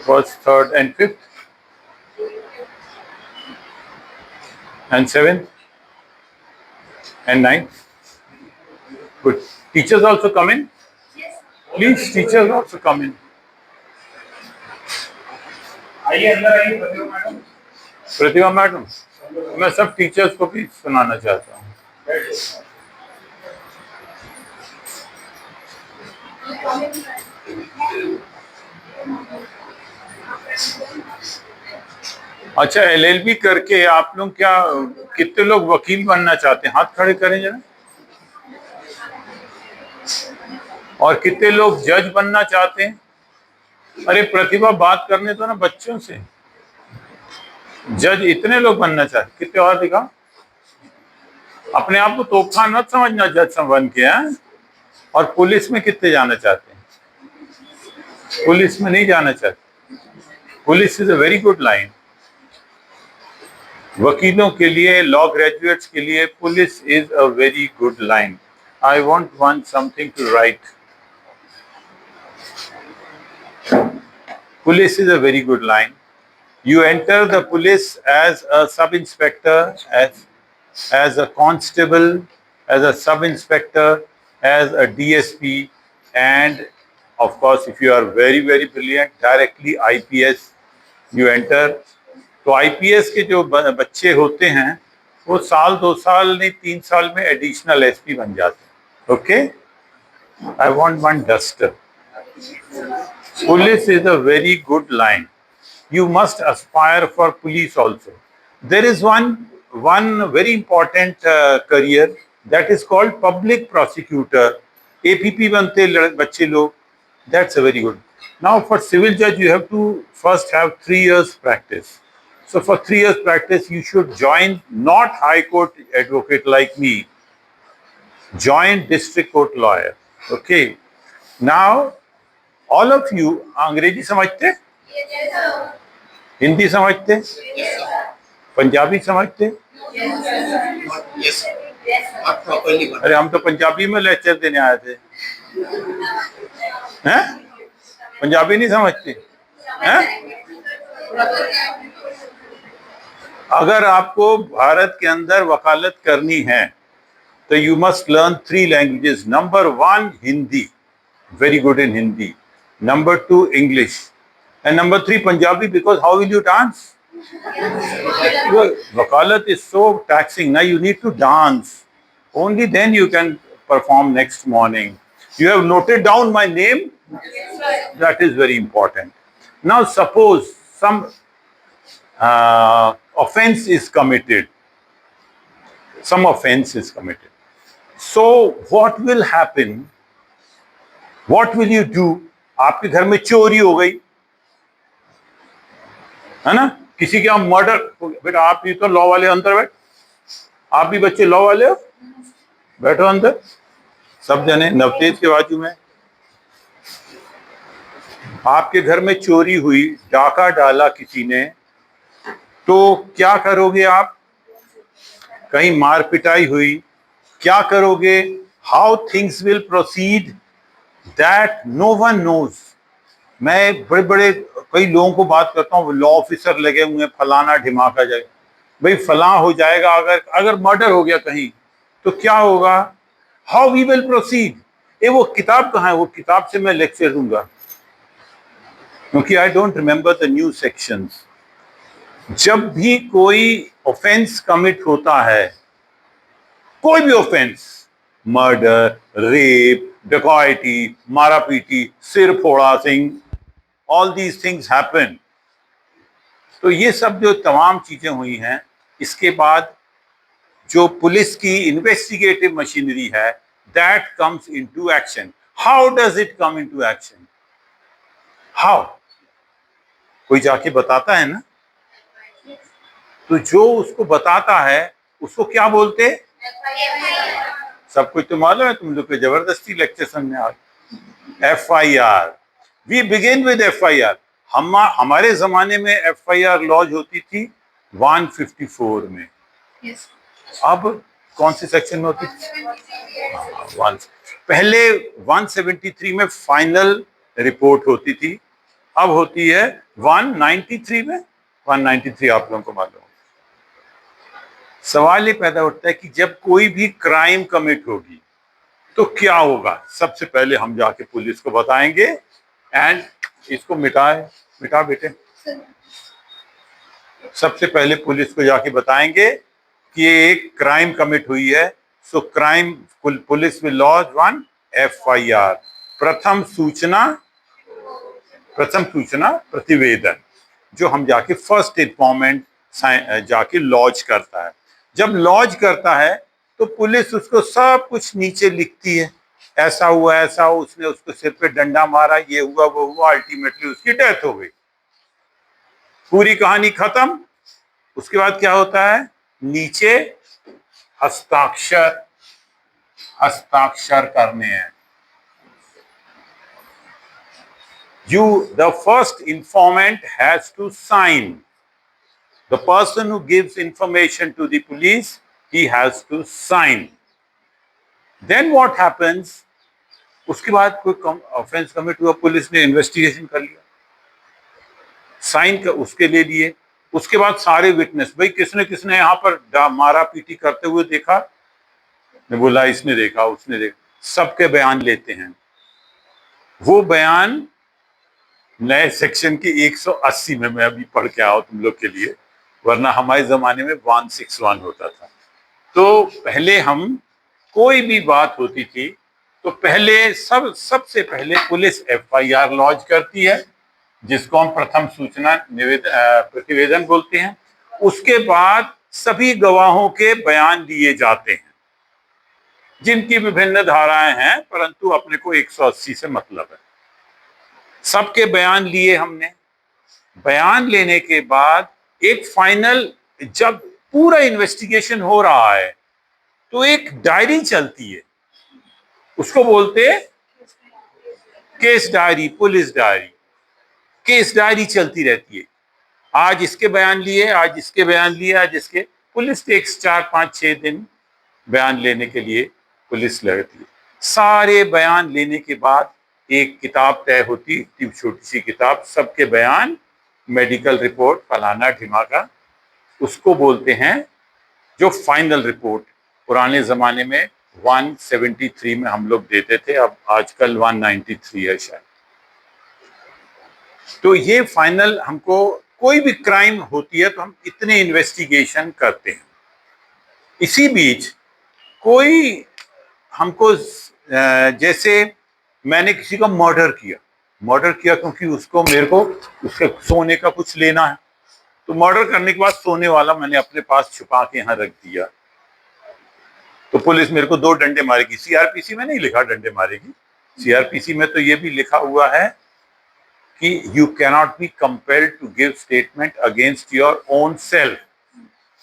First, third, and fifth, and seventh, and ninth. Good. Teachers also come in. Please, teachers also come in. आइए अंदर आइए प्रतिभा madam. प्रतिभा madam, मैं सब teachers को भी सुनाना चाहता हूँ। अच्छा, एलएलबी करके आप लोग क्या, कितने लोग वकील बनना चाहते हैं? हाथ खड़े करें जरा। और कितने लोग जज बनना चाहते हैं? अरे प्रतिभा, बात करने तो ना बच्चों से। जज इतने लोग बनना चाहते, कितने और दिखा। अपने आप को तोहफा मत समझना जज बन के। हैं? और पुलिस में कितने जाना चाहते हैं? पुलिस में नहीं जाना चाहते। Police is a very good line. वकीलों के लिए, लॉ ग्रेजुएट्स के लिए police is a very good line. I want one something to write. Police is a very good line. You enter the police as a sub-inspector, as a constable, as a sub-inspector, as a DSP, and of course, if you are very, very brilliant, directly IPS you enter. तो IPS के जो बच्चे होते हैं वो साल 2 साल नहीं 3 साल में एडिशनल SP बन जाते हैं। Okay, I want one duster. Police is a very good line. You must aspire for police also. There is one very important career that is called public prosecutor. APP बनते बच्चे लोग. That's a very good. Now for civil judge you have to first have 3 years practice. So for 3 years practice you should join not high court advocate like me. Join district court lawyer. Okay. Now all of you अंग्रेजी समझते? हिंदी समझते? पंजाबी समझते? अरे हम तो पंजाबी में lecture देने आए थे। हैं? पंजाबी नहीं समझते? हैं? अगर आपको भारत के अंदर वकालत करनी है तो you must learn 3 languages. Number 1 Hindi, very good in Hindi. Number 2 English, and number 3 Punjabi, because how will you dance? Wakalat is so taxing. Now you need to dance. Only then you can perform next morning. You have noted down my name? That is very important. Now suppose some offense is committed. Some offense is committed. So what will happen? What will you do? आपके घर में चोरी हो गई है ना, किसी के यहाँ मर्डर। बेटा आप भी तो लॉ वाले, अंदर बैठ। आप भी बच्चे लॉ वाले हो, बैठो अंदर सब जने। नवतेज के बाजू में आपके घर में चोरी हुई, डाका डाला किसी ने, तो क्या करोगे आप? कहीं मार पिटाई हुई, क्या करोगे? How things will proceed that no one knows. मैं बड़े बड़े कई लोगों को बात करता हूँ, लॉ ऑफिसर लगे हुए हैं, फलाना ढिमाका जाए, भाई फलां हो जाएगा। अगर मर्डर हो गया कहीं तो क्या होगा? How we will proceed. वो किताब कहाँ है? वो किताब से मैं लेक्चर दूंगा, क्योंकि I don't remember the new sections. जब भी कोई ऑफेंस कमिट होता है, कोई भी ऑफेंस, मर्डर, रेप, डकैती, मारा पीटी, सिर फोड़ा Singh, all these things happen. तो ये सब जो तमाम चीजें हुई हैं, इसके बाद जो पुलिस की इन्वेस्टिगेटिव मशीनरी है, that comes into action. How does it come into action? How? कोई जाके बताता है ना, तो जो उसको बताता है उसको क्या बोलते? सब कुछ तो मालूम है तुम लोग को, जबरदस्ती लेक्चर सुनने आ। FIR, we begin with FIR। हमारे जमाने में FIR लॉज होती थी 154 में। अब कौन से सेक्शन में होती थी? पहले 173 में फाइनल रिपोर्ट होती थी, अब होती है 193 में। 193 आप लोगों को मालूम। सवाल ये पैदा होता है कि जब कोई भी क्राइम कमिट होगी तो क्या होगा। सबसे पहले हम जाके पुलिस को बताएंगे एंड इसको मिटा बेटे। सबसे पहले पुलिस को जाके बताएंगे कि एक क्राइम कमिट हुई है। So crime police will launch 1 FIR, प्रथम सूचना प्रतिवेदन, जो हम जाके फर्स्ट इन्फॉर्मेंट जाके लॉन्च करता है। जब लॉन्च करता है तो पुलिस उसको सब कुछ नीचे लिखती है, ऐसा हुआ, उसने उसको सिर पे डंडा मारा, ये हुआ, वो हुआ, अल्टीमेटली उसकी डेथ हो गई। पूरी कहानी खत्म। उसके बाद क्या होता है, नीचे हस्ताक्षर करने हैं। The first informant has to sign. The person who gives information to the police, he has to sign. Then what happens? उसके बाद कोई ऑफेंस कमिट हुआ, पुलिस ने इन्वेस्टिगेशन कर लिया, साइन उसके ले लिए। उसके बाद सारे विटनेस, भाई किसने किसने यहाँ पर मारा पीटी करते हुए देखा, ने बोला इसने देखा, उसने देखा, सबके बयान लेते हैं। वो बयान नए सेक्शन के 180 में मैं अभी पढ़ के आया हूं तुम लोग के लिए, वरना हमारे जमाने में 161 होता था। तो पहले हम कोई भी बात होती थी तो पहले सबसे पहले पुलिस FIR लॉन्च करती है, जिसको हम प्रथम सूचना प्रतिवेदन बोलते हैं। उसके बाद सभी गवाहों के बयान लिए जाते हैं, जिनकी विभिन्न धाराएं हैं, परंतु अपने को 180 से मतलब है। सबके बयान लिए हमने। बयान लेने के बाद एक फाइनल, जब पूरा इन्वेस्टिगेशन हो रहा है तो एक डायरी चलती है, उसको बोलते हैं case diary, police diary. Case diary चलती रहती है, आज इसके बयान लिए, आज इसके बयान लिए, आज इसके। पुलिस टेक्स 4, 5, 6 दिन बयान लेने के लिए पुलिस लगती है। सारे बयान लेने के बाद एक किताब तय होती, इतनी छोटी सी किताब, सबके बयान, मेडिकल रिपोर्ट, फलाना ढिमाका, उसको बोलते हैं जो फाइनल रिपोर्ट। पुराने जमाने में 173 में हम लोग देते थे, अब आजकल 193 है शायद। तो ये फाइनल, हमको कोई भी क्राइम होती है तो हम इतने इन्वेस्टिगेशन करते हैं। इसी बीच कोई हमको, जैसे मैंने किसी का मर्डर किया क्योंकि उसको, मेरे को उसके सोने का कुछ लेना है, तो मर्डर करने के बाद सोने वाला मैंने अपने पास छुपा के यहाँ रख दिया, तो पुलिस मेरे को 2 डंडे मारेगी। CRPC में नहीं लिखा डंडे मारेगी, CRPC में तो ये भी लिखा हुआ है कि you cannot be compelled to give statement against your own self,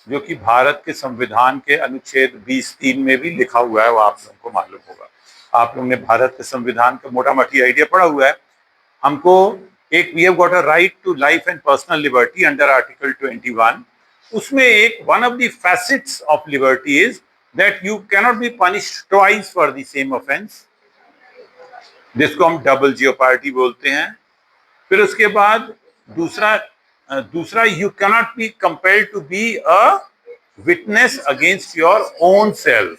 जो कि भारत के संविधान के अनुच्छेद 20(3) में भी लिखा हुआ है, वो आप लोगों को मालूम होगा। आप लोगों ने भारत के संविधान का मोटा मोटी आइडिया पढ़ा हुआ है। हमको एक, we have got a right to life and personal liberty under article 21। उसमें एक, one of the facets of liberty is that you cannot be punished twice for the same offence, जिसको हम डबल जियोपार्डी बोलते हैं। फिर उसके बाद दूसरा you cannot be compelled to be a witness against your own self,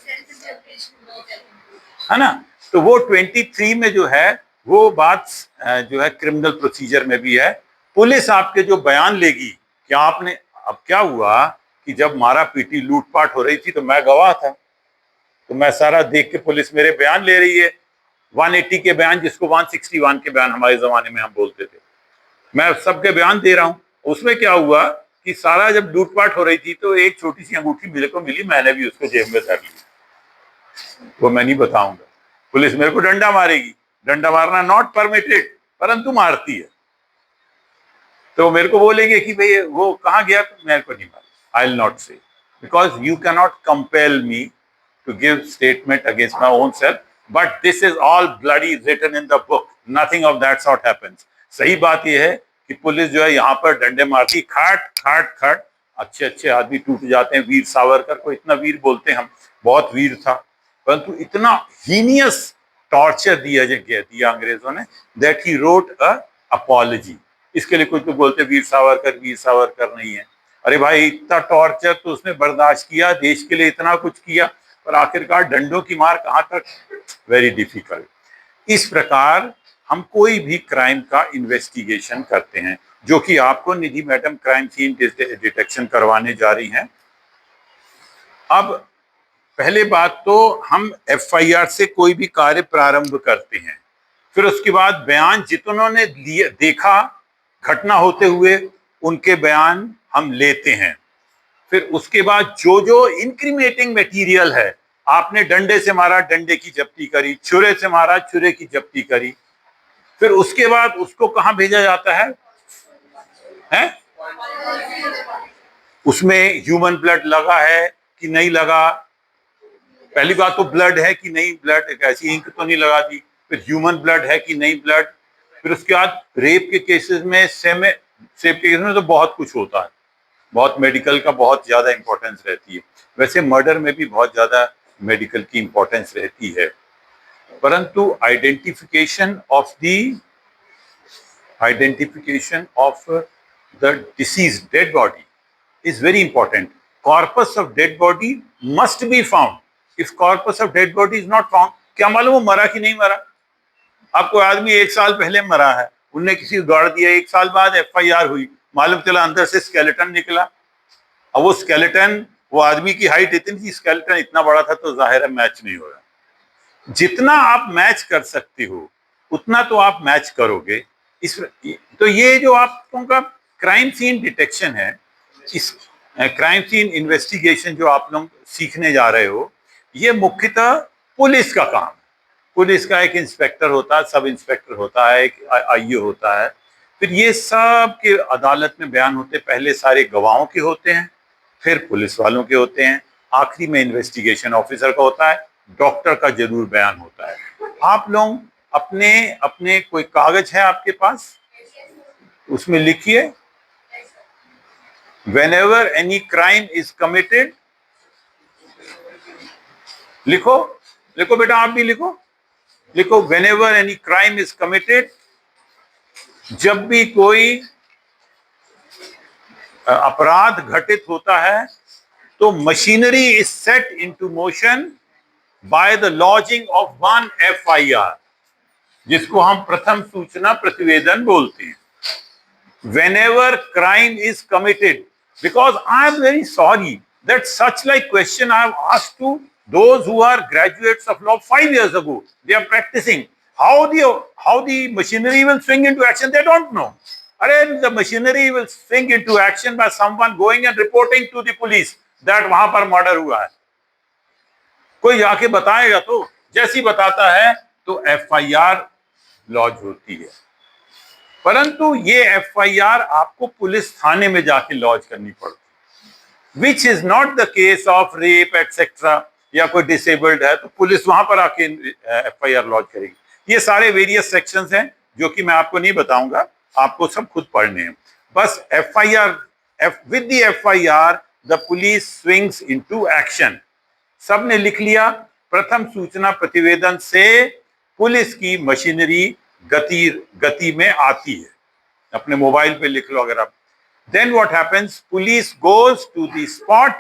है ना। तो वो 23 में जो है वो बात जो है क्रिमिनल प्रोसीजर में भी है। पुलिस आपके जो बयान लेगी कि आपने, अब क्या हुआ कि जब मारा पीटी लूटपाट हो रही थी तो मैं गवाह था, तो मैं सारा देख के पुलिस मेरे बयान ले रही है, 180 के बयान, जिसको 161 के बयान हमारे जमाने में हम बोलते थे, मैं सबके बयान दे रहा हूँ। उसमें क्या हुआ कि सारा जब लूटपाट हो रही थी तो एक छोटी सी अंगूठी मेरे को मिली, मैंने भी उसको जेब में धर ली, वो मैं नहीं बताऊंगा। पुलिस मेरे को डंडा मारेगी, डंडा मारना नॉट परमिटेड, परंतु मारती है। तो मेरे को बोलेंगे कि भाई वो कहाँ गया, तो मेरे को नहीं मालूम, I will not say, because you can not compel me to give statement against my own self, but this is all bloody written in the book, nothing of that sort happens. सही बात यह है कि police जो है यहाँ पर डंडे मारती, खाट खाट खाट, अच्छे अच्छे आदमी टूट जाते हैं। वीर सावरकर को इतना वीर बोलते हैं हम, बहुत वीर था, परंतु इतना हीनियस टॉर्चर दिया अंग्रेजों ने, that he wrote a apology. इसके लिए कुछ तो बोलते वीर सावरकर नहीं है। अरे भाई, इतना टॉर्चर तो उसने बर्दाश्त किया, देश के लिए इतना कुछ किया, पर आखिरकार डंडों की मार कहाँ तक? Very difficult. इस प्रकार हम कोई भी क्राइम का इन्वेस्टिगेशन करते हैं, जो कि आपको निधि मैडम क्राइम सीन डिटेक्शन करवाने जा रही हैं। अब पहले बात तो हम एफआईआर से कोई भी कार्य प्रारंभ करते हैं, फिर उसके बाद बयान जितनों ने देखा घटना होते हुए उनके बयान हम लेते हैं। फिर उसके बाद जो जो इंक्रीमेटिंग मटेरियल है, आपने डंडे से मारा, डंडे की जब्ती करी, छुरे से मारा, छुरे की जब्ती करी। फिर उसके बाद उसको कहां भेजा जाता है? उसमें ह्यूमन ब्लड लगा है कि नहीं लगा? पहली बात तो ब्लड है कि नहीं ब्लड, एक ऐसी इंक तो नहीं लगा दी। फिर ह्यूमन ब्लड है कि नहीं ब्लड। फिर उसके बाद रेप के केसेस में, सेप के केसेस में तो बहुत कुछ होता है, बहुत मेडिकल का बहुत ज्यादा इंपॉर्टेंस रहती है। वैसे मर्डर में भी बहुत ज्यादा मेडिकल की इंपॉर्टेंस रहती है, परंतु identification of the disease dead body is very important. Corpus of dead body must be found. If corpus of dead body is not found, क्या मालूम वो मरा कि नहीं मरा? आपको आदमी 1 साल पहले मरा है, उनने किसी को गाड़ दिया, 1 साल बाद एफआईआर हुई, मालूम चला अंदर से स्केलेटन निकला। अब वो स्केलेटन, वो आदमी की हाइट इतनी थी, स्केलेटन इतना बड़ा था, तो जाहिर है मैच नहीं हो रहा। जितना आप मैच कर सकते हो उतना तो आप मैच करोगे। तो ये जो आपको का क्राइम सीन डिटेक्शन है, इस क्राइम सीन इन्वेस्टिगेशन जो आप लोग सीखने जा रहे हो, ये मुख्यतः पुलिस का काम है। पुलिस का एक इंस्पेक्टर होता है, सब इंस्पेक्टर होता है, एक आईओ होता है। फिर ये सब के अदालत में बयान होते, पहले सारे गवाहों के होते हैं, फिर पुलिस वालों के होते हैं, आखिरी में इन्वेस्टिगेशन ऑफिसर का होता है, डॉक्टर का जरूर बयान होता है। आप लोग अपने अपने कोई कागज है आपके पास, उसमें लिखिए, whenever any crime is committed, लिखो लिखो बेटा, आप भी लिखो लिखो, whenever any crime is committed, जब भी कोई अपराध घटित होता है तो machinery is set into motion by the lodging of one FIR, जिसको हम प्रथम सूचना प्रतिवेदन बोलते हैं। Whenever crime is committed, because I am very sorry that such like question I have asked to those who are graduates of law 5 years ago. They are practicing. How the machinery will swing into action, they don't know. The machinery will swing into action by someone going and reporting to the police that वहां पर murder हुआ है। कोई जाके बताएगा तो, जैसी बताता है तो एफआईआर लॉन्च होती है। परंतु ये एफआईआर आपको पुलिस थाने में जाके लॉन्च करनी पड़ती, which is not the case of rape etcetera, या कोई डिसेबल्ड है तो पुलिस वहां पर आके एफआईआर लॉन्च करेगी। ये सारे वेरियस सेक्शंस हैं जो कि मैं आपको नहीं बताऊंगा, आपको सब खुद पढ़ने हैं। बस FIR, with the FIR the police swings into action. सबने लिख लिया, प्रथम सूचना प्रतिवेदन से पुलिस की मशीनरी गति में आती है। अपने मोबाइल पे लिख लो अगर आप। Then what happens, police goes to the spot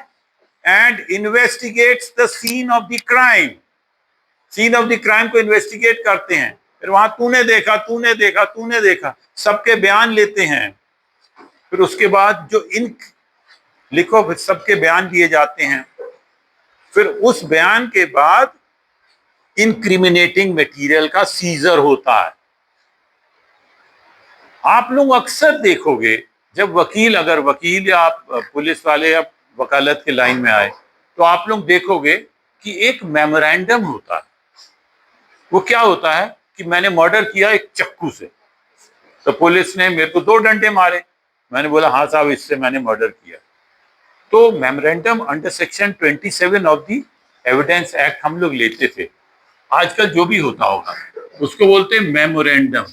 and investigates the scene of the crime. Scene of the crime को इन्वेस्टिगेट करते हैं, फिर वहां तूने देखा सबके बयान लेते हैं। फिर उसके बाद जो लिखो, फिर सबके बयान दिए जाते हैं। फिर उस बयान के बाद इंक्रिमिनेटिंग मटेरियल का सीजर होता है। आप लोग अक्सर देखोगे जब अगर वकील या आप पुलिस वाले या वकालत के लाइन में आए, तो आप लोग देखोगे कि एक मेमोरेंडम होता है। वो क्या होता है कि मैंने मर्डर किया एक चाकू से, तो पुलिस ने मेरे को 2 डंडे मारे, मैंने बोला हाँ साहब इससे मैंने मर्डर किया। तो memorandum under section 27 of the evidence act हम लोग लेते थे। आजकल जो भी होता होगा उसको बोलते हैं मेमोरेंडम।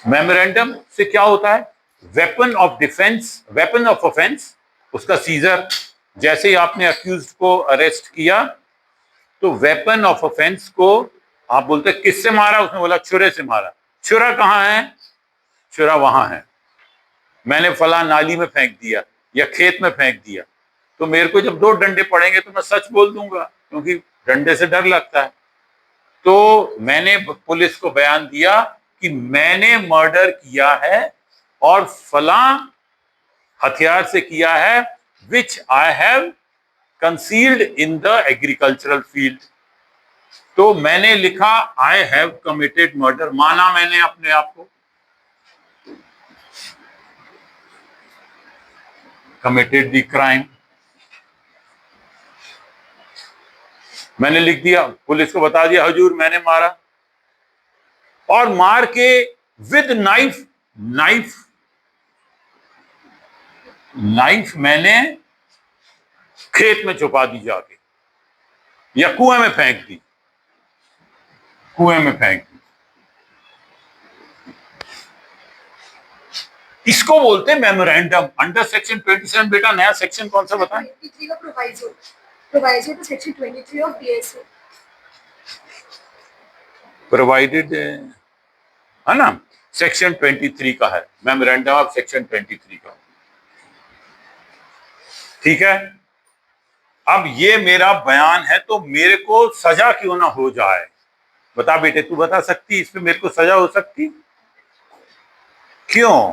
मेमोरेंडम से क्या होता है, वेपन ऑफ ऑफेंस, उसका सीजर। जैसे ही आपने अक्यूज्ड को अरेस्ट किया तो वेपन ऑफ ऑफेंस को आप बोलते किससे मारा, उसने बोला छुरे से मारा। छुरा कहाँ है? छुरा वहां है, मैंने फला नाली में फेंक दिया या खेत में फेंक दिया। तो मेरे को जब 2 डंडे पड़ेंगे तो मैं सच बोल दूंगा, क्योंकि डंडे से डर लगता है। तो मैंने पुलिस को बयान दिया कि मैंने मर्डर किया है और फला हथियार से किया है, which I have concealed in the agricultural field. तो मैंने लिखा आई हैव कमिटेड मर्डर, माना मैंने अपने आप को, कमिटेड द क्राइम। मैंने लिख दिया, पुलिस को बता दिया हुजूर मैंने मारा, और मार के विद नाइफ, नाइफ मैंने खेत में छुपा दी जाके, या कुएं में फेंक दी, कुएं में फेंक दी। इसको बोलते हैं मेमोरेंडम अंडर सेक्शन 27। बेटा नया सेक्शन कौन सा बताएं? Proviso to section 23 of BSO. Provided है ना, सेक्शन 23 का है, मेमोरेंडम ऑफ सेक्शन 23 का। ठीक है, अब ये मेरा बयान है, तो मेरे को सजा क्यों ना हो जाए? बता बेटे, तू बता सकती इसमें मेरे को सजा हो सकती? क्यों?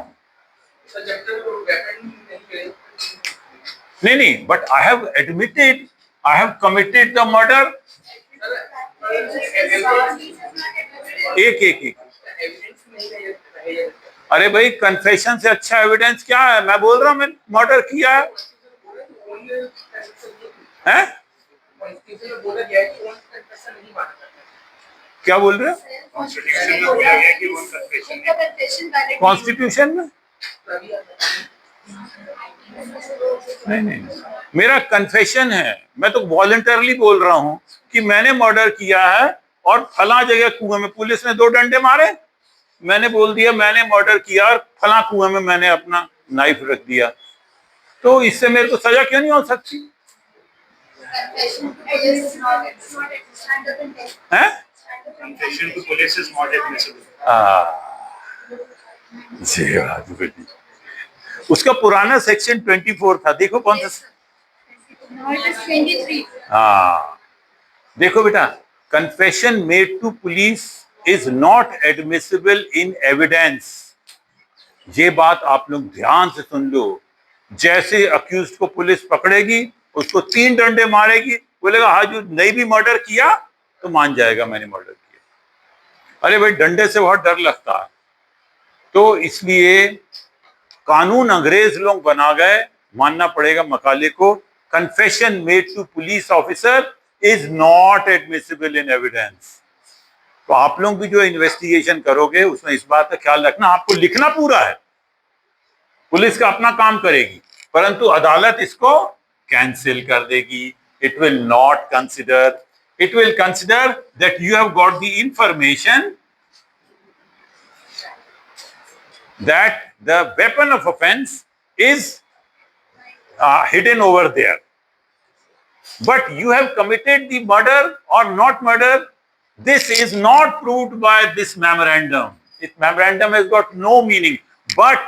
नहीं, but I have admitted, I have committed the murder. एक अरे भाई, कन्फेशन से अच्छा एविडेंस क्या है? मैं बोल रहा हूं मैंने मर्डर किया है, हैं? क्या बोल रहे हो? कॉन्स्टिट्यूशन में नहीं, मेरा कन्फेशन है, मैं तो वॉलंटरली बोल रहा हूं कि मैंने मर्डर किया है और फला जगह कुएं में पुलिस ने 2 डंडे मारे, मैंने बोल दिया मैंने मर्डर किया और फला कुएं में मैंने अपना नाइफ रख दिया। तो इससे मेरे को सजा क्यों नहीं हो सकती? हैं? Confession to police is not admissible. जी बात बेटी। उसका पुराना सेक्शन 24 था, देखो कौन सा? हाँ, देखो बेटा, confession made to police is not admissible in evidence. ये बात आप लोग ध्यान से सुन लो। जैसे अक्यूज को पुलिस पकड़ेगी, उसको 3 डंडे मारेगी, बोलेगा हाँ जो नहीं भी मर्डर किया तो मान जाएगा मैंने मर्डर किया। अरे भाई, डंडे से बहुत डर लगता है, तो इसलिए कानून अंग्रेज लोग बना गए, मानना पड़ेगा मकाले को। Confession made to police officer is not admissible in evidence. तो आप लोग भी जो इन्वेस्टिगेशन करोगे उसमें इस बात का ख्याल रखना, आपको लिखना पूरा है, पुलिस का अपना काम करेगी, परंतु अदालत इसको कैंसिल कर देगी। It will not consider, it will consider that you have got the information that the weapon of offense is hidden over there, but you have committed the murder or not murder. This is not proved by this memorandum. This memorandum has got no meaning, but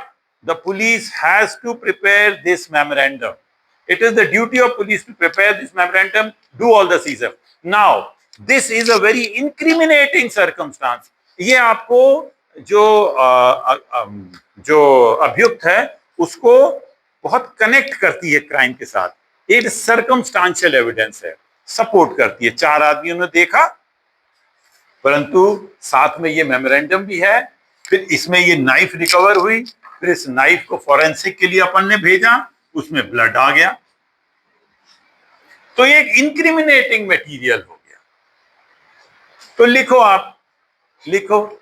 the police has to prepare this memorandum. It is the duty of police to prepare this memorandum, do all the seizure. Now this is a very incriminating circumstance. ये आपको जो अभियुक्त है उसको बहुत connect करती है crime के साथ। एक सर्कमस्टांशियल एविडेंस है, सपोर्ट करती है। 4 आदमियों ने देखा, परंतु साथ में ये मेमोरेंडम भी है, फिर इसमें ये नाइफ रिकवर हुई, फिर इस नाइफ को फॉरेंसिक के लिए अपन ने भेजा, उसमें ब्लड आ गया, तो ये एक इंक्रिमिनेटिंग मटेरियल हो गया। तो लिखो, आप लिखो,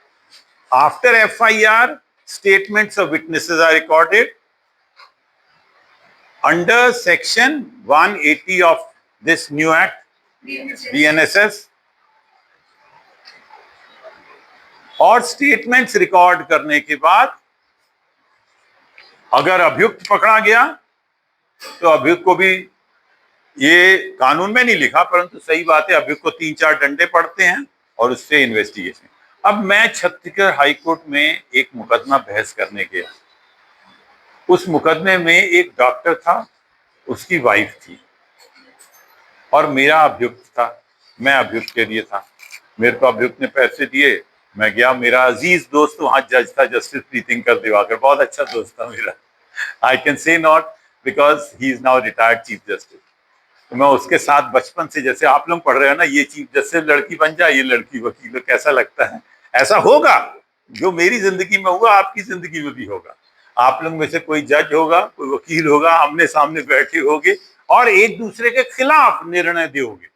after FIR, statements of witnesses are recorded under section 180 of this new act, BNSS, और स्टेटमेंट्स रिकॉर्ड करने के बाद अगर अभियुक्त पकड़ा गया तो अभियुक्त को भी ये कानून में नहीं लिखा, परंतु सही बात है, अभियुक्त को 3-4 डंडे पड़ते हैं और उससे इन्वेस्टिगेशन। अब मैं छत्तीसगढ़ हाईकोर्ट में एक मुकदमा बहस करने गया। उस मुकदमे में एक डॉक्टर था, उसकी वाइफ थी और मेरा अभियुक्त था, मैं अभियुक्त के लिए था। मेरे को अभियुक्त ने पैसे दिए, मैं गया। मेरा अजीज दोस्त वहां जज था, जस्टिस प्रीतिंकर दिवाकर, बहुत अच्छा दोस्त था मेरा। I can say not because he is now retired chief justice. तो मैं उसके साथ बचपन से, जैसे आप लोग पढ़ रहे हो ना, ये चीफ जस्टिस लड़की बन जाए, ये लड़की वकील, कैसा लगता है? ऐसा होगा, जो मेरी जिंदगी में हुआ आपकी जिंदगी में भी होगा। आप लोग में से कोई जज होगा, कोई वकील होगा, आमने सामने बैठे होगे और एक दूसरे के खिलाफ निर्णय दोगे।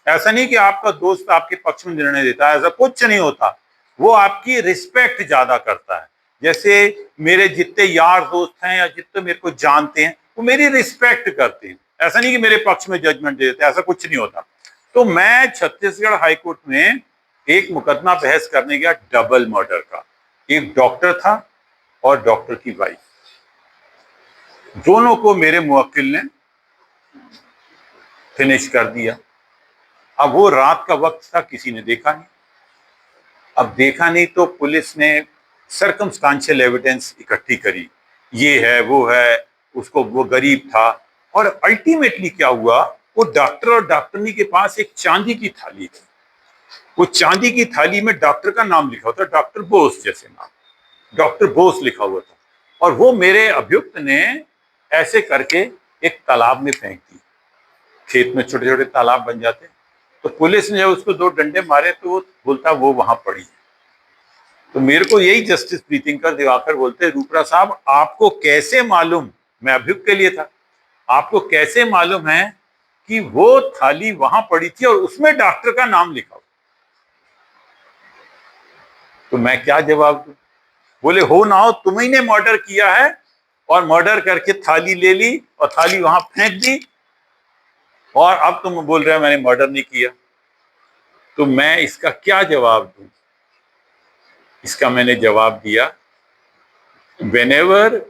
ऐसा नहीं कि आपका दोस्त आपके पक्ष में निर्णय देता है, ऐसा कुछ नहीं होता। वो आपकी रिस्पेक्ट ज्यादा करता है। जैसे मेरे जितने यार दोस्त हैं या जितने मेरे को जानते हैं, वो मेरी रिस्पेक्ट करते हैं। ऐसा नहीं कि मेरे पक्ष में जजमेंट दे देते, ऐसा कुछ नहीं होता। तो मैं छत्तीसगढ़ हाईकोर्ट में एक मुकदमा बहस करने गया डबल मर्डर का। एक डॉक्टर था और डॉक्टर की वाइफ, दोनों को मेरे मुवक्किल ने फिनिश कर दिया। अब वो रात का वक्त था, किसी ने देखा नहीं। अब देखा नहीं तो पुलिस ने सर्कमस्टांशियल एविडेंस इकट्ठी करी, ये है वो है, उसको, वो गरीब था। और अल्टीमेटली क्या हुआ, वो डॉक्टर और डॉक्टरनी के पास एक चांदी की थाली थी। वो चांदी की थाली में डॉक्टर का नाम लिखा होता, डॉक्टर बोस जैसे नाम, डॉक्टर बोस लिखा हुआ था। और वो मेरे अभियुक्त ने ऐसे करके एक तालाब में फेंक दी। खेत में छोटे छोटे तालाब बन जाते, तो पुलिस ने जब उसको 2 डंडे मारे तो वो बोलता वो वहां पड़ी है। तो मेरे को यही जस्टिस प्रीतिंकर दिवाकर बोलते, रूपरा साहब आपको कैसे मालूम, मैं अभियुक्त के लिए था, आपको कैसे मालूम है कि वो थाली वहां पड़ी थी और उसमें डॉक्टर का नाम लिखा हुआ? तो मैं क्या जवाब दूं? बोले हो ना हो तुम्ही ने मर्डर किया है और मर्डर करके थाली ले ली और थाली वहां फेंक दी, और अब तुम बोल रहे हो मैंने मर्डर नहीं किया। तो मैं इसका क्या जवाब दूं? इसका मैंने जवाब दिया, whenever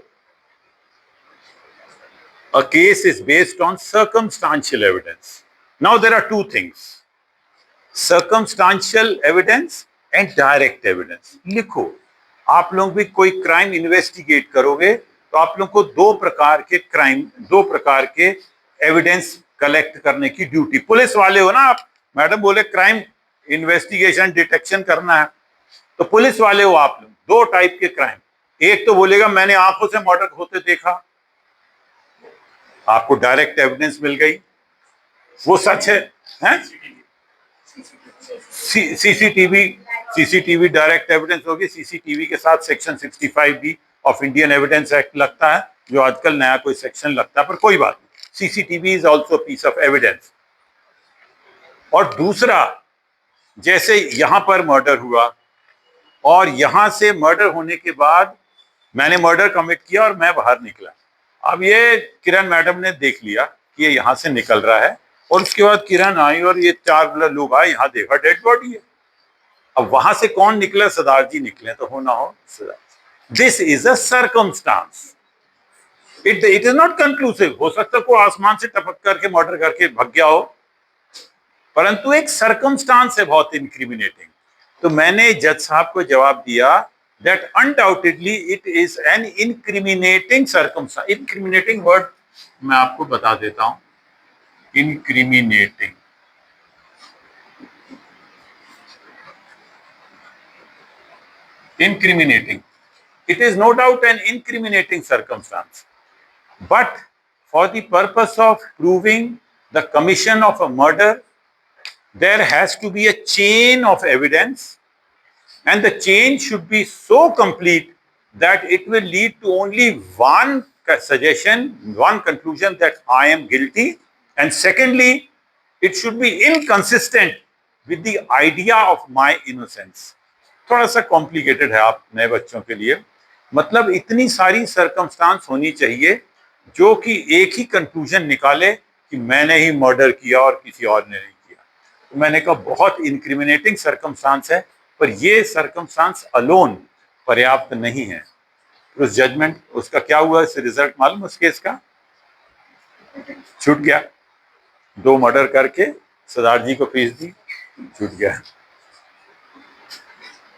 a case is based on circumstantial evidence, now there are two things, circumstantial evidence and direct evidence। लिखो, आप लोग भी कोई क्राइम इन्वेस्टिगेट करोगे तो आप लोग को 2 प्रकार के क्राइम, 2 प्रकार के एविडेंस कलेक्ट करने की ड्यूटी। पुलिस वाले हो ना आप, मैडम बोले क्राइम इन्वेस्टिगेशन डिटेक्शन करना है, तो पुलिस वाले हो आप लोग। 2 टाइप के क्राइम, एक तो बोलेगा मैंने आंखों से मर्डर होते देखा, आपको डायरेक्ट एविडेंस मिल गई, वो सच है, हैं? सीसीटीवी डायरेक्ट एविडेंस होगी। सीसीटीवी के साथ section 65B of Indian evidence act लगता है, जो आजकल नया कोई सेक्शन लगता है, पर कोई बात नहीं, CCTV is also piece of evidence. और दूसरा, जैसे यहां पर मर्डर हुआ और यहां से मर्डर होने के बाद मैंने मर्डर कमिट किया और मैं बाहर निकला। अब ये किरण मैडम ने देख लिया कि ये यहां से निकल रहा है, और उसके बाद किरण आई और ये 4 लोग आए, यहां देखा डेड बॉडी है। अब वहां से कौन निकला? सरदार जी निकले, तो हो ना हो सरदार। This is a circumstance, it is not conclusive. हो सकता है कोई आसमान से टपक करके मर्डर करके भाग गया हो, परंतु एक सर्कमस्टांस है बहुत इंक्रिमिनेटिंग। तो मैंने जज साहब को जवाब दिया that undoubtedly it is an incriminating circumstance। incriminating word मैं आपको बता देता हूं, incriminating, it is no doubt an incriminating circumstance, but for the purpose of proving the commission of a murder, there has to be a chain of evidence, and the chain should be so complete that it will lead to only one suggestion, one conclusion, that I am guilty, and secondly, it should be inconsistent with the idea of my innocence। थोड़ा सा complicated है आप नए बच्चों के लिए, मतलब इतनी सारी सर्कमस्टांस होनी चाहिए जो कि एक ही कंक्लूजन निकाले कि मैंने ही मर्डर किया और किसी और ने नहीं किया। तो मैंने कहा बहुत इंक्रिमिनेटिंग सर्कमस्टांस है, पर ये सर्कमस्टांस अलोन पर्याप्त नहीं है। उस जजमेंट, उसका क्या हुआ, इससे रिजल्ट मालूम, उस केस का छूट गया। 2 मर्डर करके सरदार जी को फीस दी, छूट गया।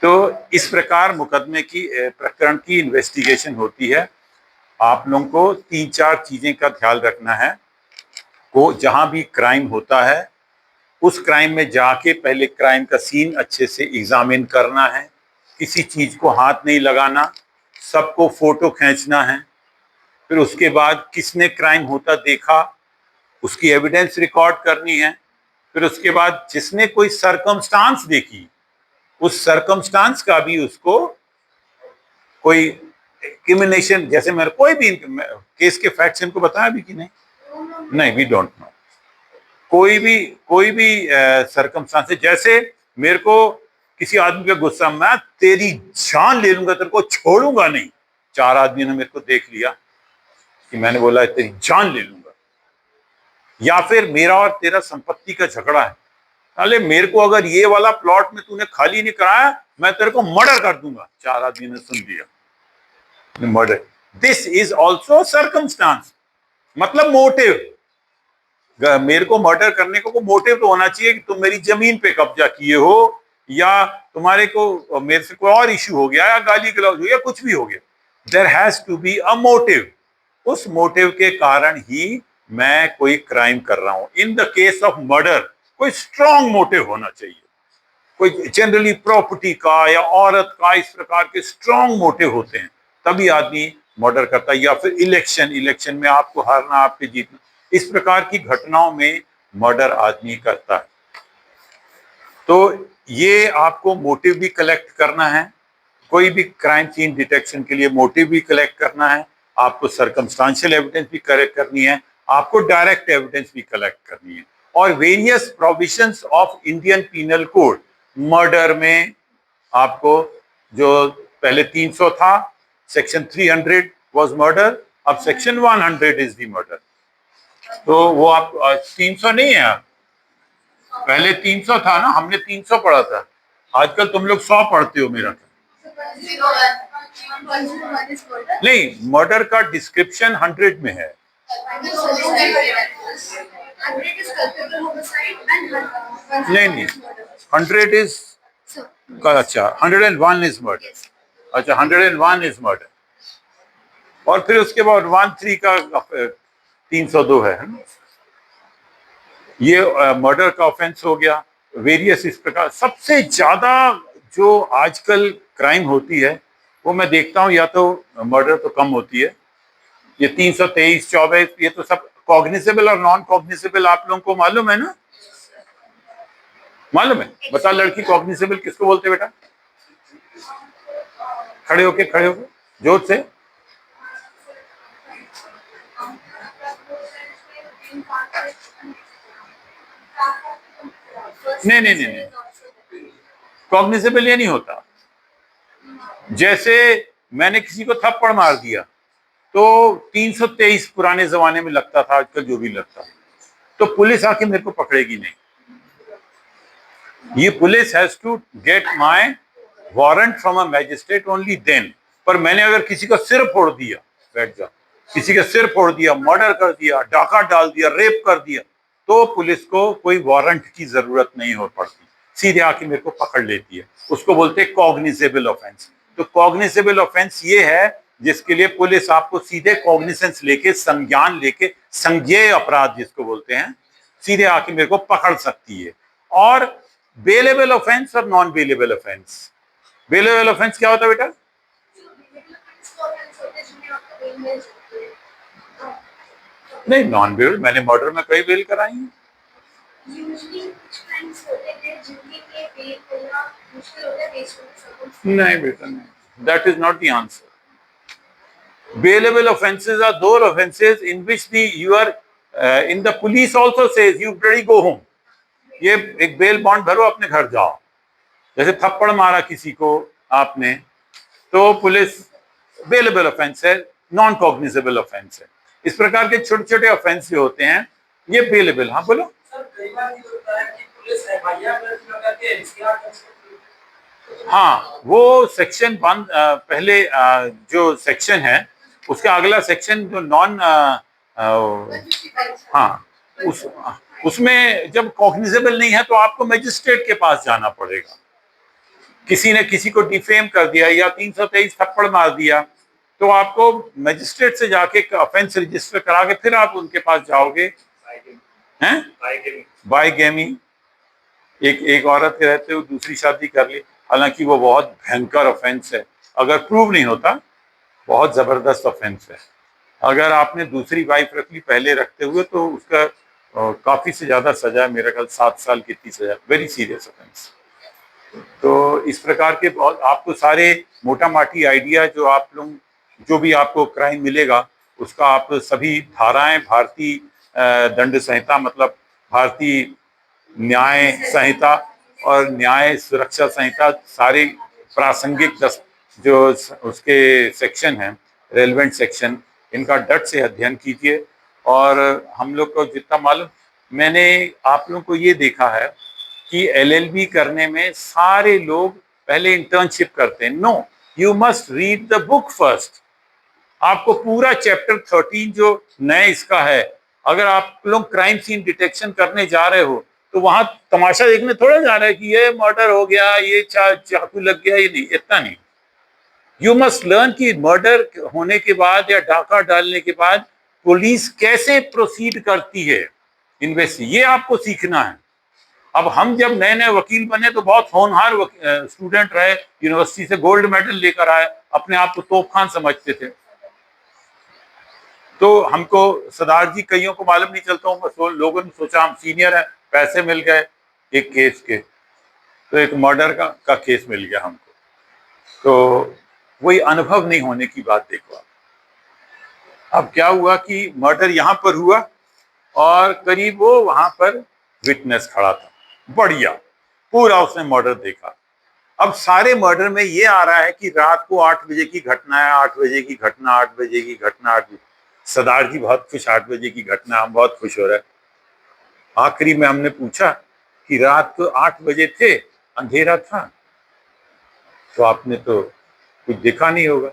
तो इस प्रकार मुकदमे की प्रकरण की इन्वेस्टिगेशन होती है। आप लोगों को 3-4 चीजें का ख्याल रखना है। को जहां भी क्राइम होता है उस क्राइम में जाके पहले क्राइम का सीन अच्छे से एग्जामिन करना है, किसी चीज को हाथ नहीं लगाना, सबको फोटो खींचना है। फिर उसके बाद किसने क्राइम होता देखा उसकी एविडेंस रिकॉर्ड करनी है। फिर उसके बाद जिसने कोई सरकमस्टांस देखी उस सरकमस्टांस का भी उसको कोई क्रिमिनेशन, जैसे मेरे कोई भी केस के फैक्ट्स इनको बताया भी कि नहीं, वी डोंट नो। कोई भी सरकमस्टांस है, जैसे मेरे को किसी आदमी पे गुस्सा, मैं तेरी जान ले लूंगा, तेरे को छोड़ूंगा नहीं। 4 आदमियों ने मेरे को देख लिया कि मैंने बोला तेरी जान ले लूंगा। या फिर मेरा और तेरा संपत्ति का झगड़ा है, अरे मेरे को अगर ये वाला प्लॉट में तूने खाली नहीं कराया मैं तेरे को मर्डर कर दूंगा। 4 आदमी ने सुन लिया, murder. This is also circumstance, मतलब मोटिव। मेरे को मर्डर करने को मोटिव तो होना चाहिए कि तुम मेरी जमीन पे कब्जा किए हो, या तुम्हारे को मेरे से कोई और इश्यू हो गया, या गाली गलौज हो गया, कुछ भी हो गया। There has to be a motive. उस मोटिव के कारण ही मैं कोई क्राइम कर रहा हूं। In the case of murder कोई स्ट्रॉन्ग मोटिव होना चाहिए, कोई जनरली प्रॉपर्टी का या औरत का, इस प्रकार के स्ट्रॉन्ग मोटिव होते हैं, तभी आदमी मर्डर करता है। या फिर इलेक्शन में आपको हारना, आपके जीतना, इस प्रकार की घटनाओं में मर्डर आदमी करता है। तो ये आपको मोटिव भी कलेक्ट करना है, कोई भी क्राइम सीन डिटेक्शन के लिए मोटिव भी कलेक्ट करना है, आपको सर्कमस्टांशियल एविडेंस भी कलेक्ट करनी है, आपको डायरेक्ट एविडेंस भी कलेक्ट करनी है। और various provisions of Indian penal code, murder में आपको जो पहले 300 था, सेक्शन 300 वाज मर्डर, अब सेक्शन 100 इज द मर्डर। तो वो आप 300 नहीं है, पहले 300 था ना, हमने 300 पढ़ा था, आजकल तुम लोग 100 पढ़ते हो मेरा। नहीं, मर्डर का डिस्क्रिप्शन 100 में है। नहीं, 100 इज, अच्छा 101 इज मर्डर, अच्छा 101 इज मर्डर। और फिर उसके बाद 13 का 302 है ना? ये मर्डर का ऑफेंस हो गया। वेरियस इस प्रकार सबसे ज्यादा जो आजकल क्राइम होती है वो मैं देखता हूँ, या तो मर्डर तो कम होती है, ये 323, 24, ये तो सब कॉग्निसेबल और नॉन कॉग्निसेबल आप लोगों को मालूम है ना? मालूम है? बता, लड़की कॉग्निसेबल किसको बोलते बेटा? खड़े होके जोर से। नहीं, कॉग्निसेबल ये नहीं होता। जैसे मैंने किसी को थप्पड़ मार दिया तो 323 पुराने जमाने में लगता था, आजकल जो भी लगता है, तो पुलिस आके मेरे को पकड़ेगी नहीं। ये police has to get my warrant from a magistrate only then. पर मैंने अगर किसी का सिर फोड़ दिया, बैठ जा, किसी का सिर फोड़ दिया, मर्डर कर दिया, डाका डाल दिया, रेप कर दिया, तो पुलिस को कोई वारंट की जरूरत नहीं हो पड़ती, सीधे आके मेरे को पकड़ लेती है। उसको बोलते हैं कॉग्निसेबल ऑफेंस। तो कॉग्निसेबल ऑफेंस ये है जिसके लिए पुलिस आपको सीधे कॉग्निसेंस लेके, संज्ञान लेके, संज्ञेय अपराध जिसको बोलते हैं, सीधे आके मेरे को पकड़ सकती है। और बेलेबल ऑफेंस और non bailable offence. Bailable offence क्या होता है बेटा? नहीं, नॉन बेल, मैंने मर्डर में कई बेल कराई है। नहीं बेटा, नहीं, that is not the answer. Bailable offences are those offences in which in the police also says you bloody go home. ये एक बेल बॉन्ड भरो, अपने घर जाओ। जैसे थप्पड़ मारा किसी को आपने, तो पुलिस बेलेबल ऑफेंस है, नॉन कॉग्निसेबल ऑफेंस है। इस प्रकार के छोटे छोटे ऑफेंस जो होते हैं ये बेलेबल। हाँ बोलो। हाँ, वो सेक्शन 1 पहले जो सेक्शन है उसका अगला सेक्शन जो नॉन, हाँ उस उसमें जब कॉग्निजेबल नहीं है तो आपको मजिस्ट्रेट के पास जाना पड़ेगा। किसी ने किसी को डिफेम कर दिया या 323 थप्पड़ मार दिया तो आपको मजिस्ट्रेट से जाके ऑफेंस रजिस्टर करा के फिर आप उनके पास जाओगे। हैं बाईगेमी, एक औरत के रहते हुए दूसरी शादी कर ली, हालांकि वो बहुत भयंकर ऑफेंस है, अगर प्रूव नहीं होता बहुत जबरदस्त ऑफेंस है। अगर आपने दूसरी वाइफ रख ली पहले रखते हुए तो उसका काफी से ज्यादा सजा, मेरा ख्याल 7 साल की थी सजा, वेरी सीरियस ऑफेंस। तो इस प्रकार के बहुत आपको सारे मोटा माटी आइडिया जो आप लोग जो भी आपको क्राइम मिलेगा उसका आप सभी धाराएं भारतीय दंड संहिता मतलब भारतीय न्याय संहिता और न्याय सुरक्षा संहिता सारे प्रासंगिक जो उसके सेक्शन हैं, रेलेवेंट सेक्शन, इनका डट से अध्ययन कीजिए। और हम लोग को जितना मालूम, मैंने आप लोगों को ये देखा है कि एलएलबी करने में सारे लोग पहले इंटर्नशिप करते हैं। No, you must read the book first. आपको पूरा चैप्टर 13 जो नए इसका है, अगर आप लोग क्राइम सीन डिटेक्शन करने जा रहे हो तो वहां तमाशा देखने थोड़ा जा रहा है कि ये मर्डर हो गया, ये चाकू लग गया, ये नहीं, इतना नहीं। यू मस्ट लर्न कि मर्डर होने के बाद या डाका डालने के बाद पुलिस कैसे प्रोसीड करती है, ये आपको सीखना है। अब हम जब नए नए वकील बने तो बहुत होनहार स्टूडेंट रहे, यूनिवर्सिटी से गोल्ड मेडल लेकर आए, अपने आप को तोप खान समझते थे। तो हमको सरदार जी कईयों को मालूम नहीं चलता हूँ, लोगों ने सोचा हम सीनियर हैं, पैसे मिल गए एक केस के, तो एक मर्डर का केस मिल गया हमको। तो वही अनुभव नहीं होने की बात देखो आप। अब क्या हुआ कि मर्डर यहाँ पर हुआ और करीब वो वहां पर विटनेस खड़ा था, बढ़िया पूरा उसने मर्डर देखा। अब सारे मर्डर में ये आ रहा है कि रात को 8 बजे की घटना है, 8 बजे की घटना, 8 बजे की घटना, 8 बजे। सरदार जी बहुत खुश, 8 बजे की घटना, हम बहुत खुश हो रहे हैं। आखिरी में हमने पूछा कि रात को 8 बजे थे, अंधेरा था, तो आपने तो कुछ देखा नहीं होगा।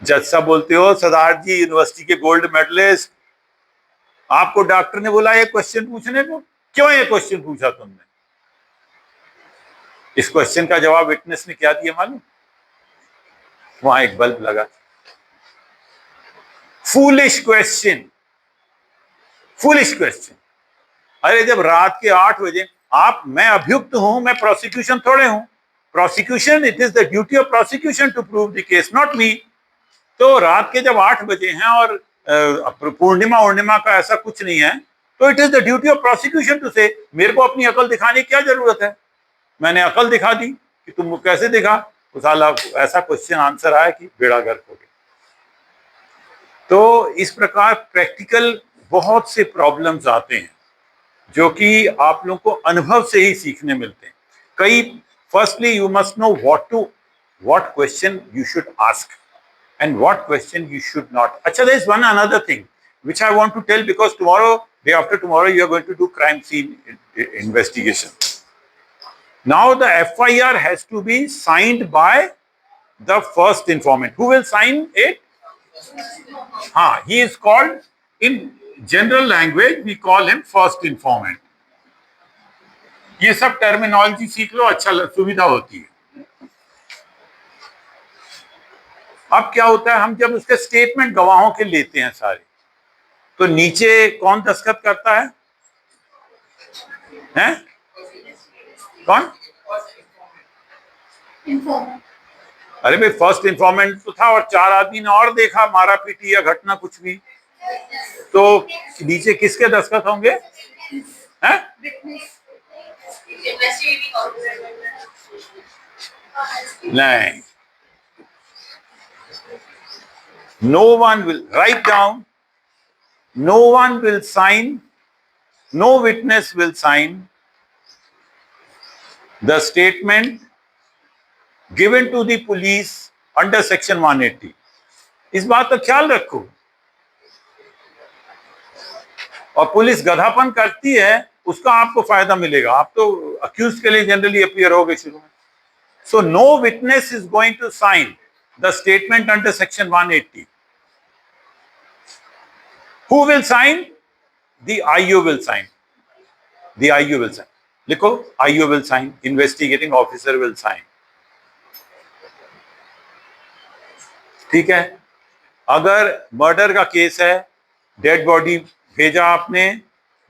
जज साहब बोलते हो सरदार जी यूनिवर्सिटी के गोल्ड मेडलिस्ट, आपको डॉक्टर ने बोला ये क्वेश्चन पूछने को, क्यों ये क्वेश्चन पूछा तुमने? इस क्वेश्चन का जवाब विटनेस ने क्या दिया मालूम? वहां एक बल्ब लगा। Foolish question, foolish question. अरे जब रात के 8 बजे मैं अभियुक्त हूं, मैं प्रोसिक्यूशन थोड़े हूं। Prosecution, it is the duty of prosecution to prove the case, not me. तो रात के जब 8 बजे हैं और पूर्णिमा का ऐसा कुछ नहीं है, तो it is the duty of prosecution to say, मेरे को अपनी अकल दिखाने की क्या जरूरत है? मैंने अकल दिखा दी कि तुम कैसे दिखा, तो साला ऐसा क्वेश्चन आंसर आया कि बेड़ा गर्क हो गया। तो इस प्रकार प्रैक्टिकल बहुत से प्रॉब्लम्स आते हैं जो कि आप लोगों को अनुभव से ही सीखने मिलते हैं। Firstly you must know what question you should ask and what question you should not. Acha, there is one another thing which I want to tell, because tomorrow, day after tomorrow, you are going to do crime scene investigation. Now the FIR has to be signed by the first informant. Who will sign it? He is called, in general language we call him first informant. ये सब terminology सीख लो, अच्छा सुविधा होती है। अब क्या होता है, हम जब उसके स्टेटमेंट गवाहों के लेते हैं सारे, तो नीचे कौन दस्तखत करता है? हैं? कौन? अरे भाई, फर्स्ट इंफॉर्मेंट तो था और 4 आदमी ने और देखा, मारा पीटी या घटना कुछ भी, तो नीचे किसके दस्तखत होंगे? हैं? नहीं, no one will write down, no one will sign, no witness will sign the statement given to the police under section 180. इस बात का ख्याल रखो। और पुलिस गधापन करती है, उसका आपको फायदा मिलेगा, आप तो अक्यूज के लिए जनरली अपीयर होगे शुरू में। So no witness is going to sign the statement under section 180. Who will sign? the IO will sign. The IO will sign. लिखो IO will sign. Investigating officer will sign. ठीक है। अगर murder का case है, dead body भेजा आपने,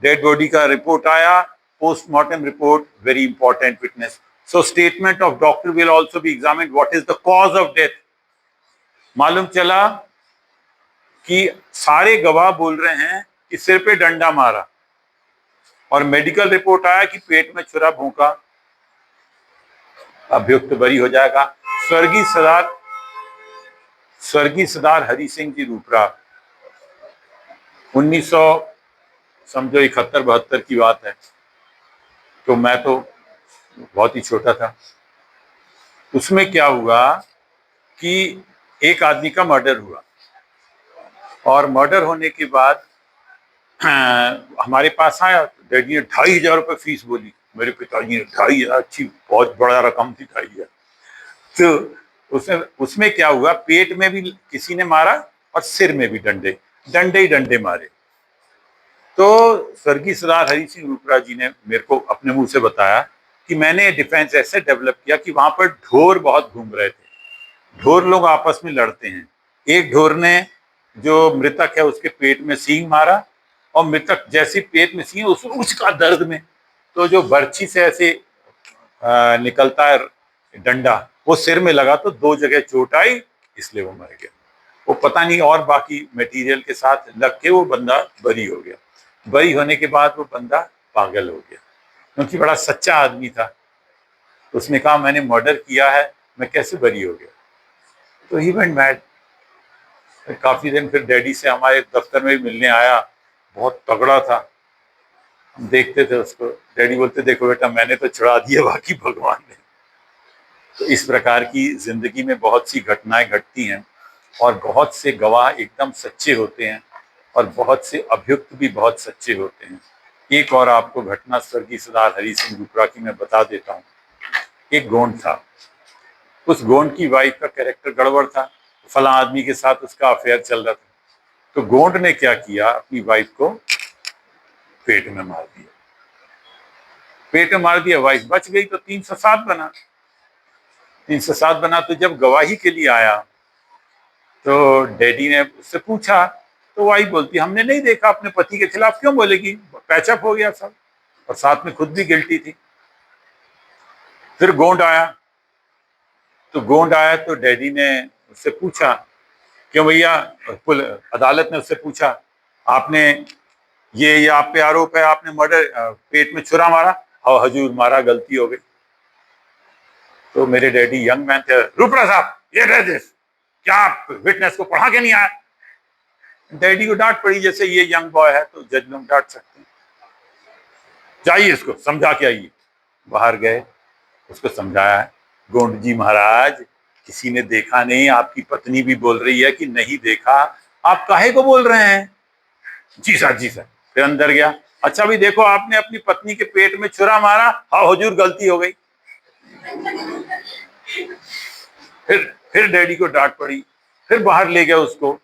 dead body का report आया, postmortem report very important witness, so statement of doctor will also be examined, what is the cause of death. मालूम चला कि सारे गवाह बोल रहे हैं कि सिर पे डंडा मारा, और मेडिकल रिपोर्ट आया कि पेट में छुरा भोंका, अभियुक्त बरी हो जाएगा। स्वर्गीय सरदार हरि सिंह जी रूपरा, 1900 समझो 71-72 की बात है, तो मैं तो बहुत ही छोटा था। उसमें क्या हुआ कि एक आदमी का मर्डर हुआ, और मर्डर होने के बाद हमारे पास आया, डैडी ने 2500 रुपये फीस बोली। मेरे पिताजी ने 2500, अच्छी बहुत बड़ा रकम थी 2500। तो उसमें क्या हुआ, पेट में भी किसी ने मारा और सिर में भी डंडे मारे। तो स्वर्गीय सरदार हरि सिंह रूपरा जी ने मेरे को अपने मुंह से बताया कि मैंने डिफेंस ऐसे डेवलप किया कि वहां पर ढोर बहुत घूम रहे थे, ढोर लोग आपस में लड़ते हैं। एक ढोर ने जो मृतक है उसके पेट में सींग मारा, और मृतक जैसे पेट में सींग, उसका दर्द में, तो जो बर्छी से ऐसे निकलता है डंडा, वो सिर में लगा तो 2 जगह चोट आई, इसलिए वो मर गया। वो पता नहीं और बाकी मटेरियल के साथ लग के वो बंदा बरी हो गया। बरी होने के बाद वो बंदा पागल हो गया, क्योंकि बड़ा सच्चा आदमी था। उसने कहा मैंने मर्डर किया है, मैं कैसे बरी हो गया। तो ही वेंट मैड। काफी दिन फिर डैडी से हमारे दफ्तर में भी मिलने आया, बहुत तगड़ा था। हम देखते थे उसको, डैडी बोलते देखो बेटा मैंने तो छुड़ा दिया, बाकी भगवान ने। तो इस प्रकार की जिंदगी में बहुत सी घटनाएं घटती हैं, और बहुत से गवाह एकदम सच्चे होते हैं, और बहुत से अभियुक्त भी बहुत सच्चे होते हैं। एक और आपको घटना स्वर्गीय सरदार हरि सिंह रूपरा की मैं बता देता हूँ। एक गोंड था, उस गोंड की वाइफ का कैरेक्टर गड़बड़ था, फला आदमी के साथ उसका अफेयर चल रहा था। तो गोंड ने क्या किया, अपनी वाइफ को पेट में मार दिया। पेट में मार दिया, वाइफ बच गई, तो 307 बना। 307 बना, तो जब गवाही के लिए आया तो डैडी ने उससे पूछा, तो वाइफ बोलती हमने नहीं देखा, अपने पति के खिलाफ क्यों बोलेगी, पैचअप हो गया सब, और साथ में खुद भी गिल्टी थी। फिर गोंड आया, तो डैडी ने उससे पूछा, क्यों भैया, अदालत ने उससे पूछा, आपने ये आप पे आरोप है, आपने मर्डर, पेट में छुरा मारा। हाँ हजूर मारा, गलती हो गई। तो मेरे डैडी यंग मैन थे, रूपरा साहब ये जजेस, क्या आप विटनेस को पढ़ा के नहीं आए। डैडी को डांट पड़ी, जैसे ये यंग बॉय है तो जज लोग डांट सकते हैं, जाइए इसको समझा के आइए। बाहर गए, उसको समझाया, गोंड जी महाराज किसी ने देखा नहीं, आपकी पत्नी भी बोल रही है कि नहीं देखा, आप काहे को बोल रहे हैं। जी सर जी सर। फिर अंदर गया, अच्छा भी देखो आपने अपनी पत्नी के पेट में छुरा मारा। हाँ हुजूर गलती हो गई। फिर डैडी को डांट पड़ी, फिर बाहर ले गया उसको।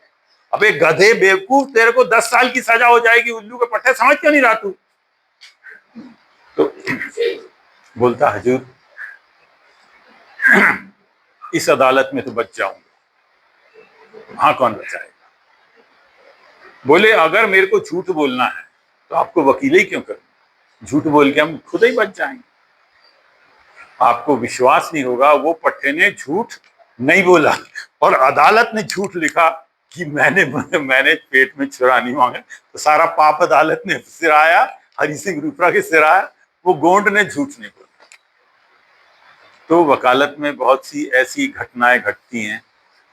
अबे गधे बेवकूफ, तेरे को 10 साल की सजा हो जाएगी, उल्लू के पट्टे, समझ क्यों नहीं रहा तू। तो बोलता हुजूर इस अदालत में तो बच जाऊंगा, वहां कौन बचाएगा। बोले अगर मेरे को झूठ बोलना है तो आपको वकील ही क्यों करना, झूठ बोल के हम खुद ही बच जाएंगे। आपको विश्वास नहीं होगा, वो पट्टे ने झूठ नहीं बोला, और अदालत ने झूठ लिखा कि मैंने पेट में छुरा नहीं मांगा, तो सारा पाप अदालत ने सिराया, हरि सिंह रूपरा के सिराया, वो गोंड ने झूठ नहीं बोला। तो वकालत में बहुत सी ऐसी घटनाएं घटती हैं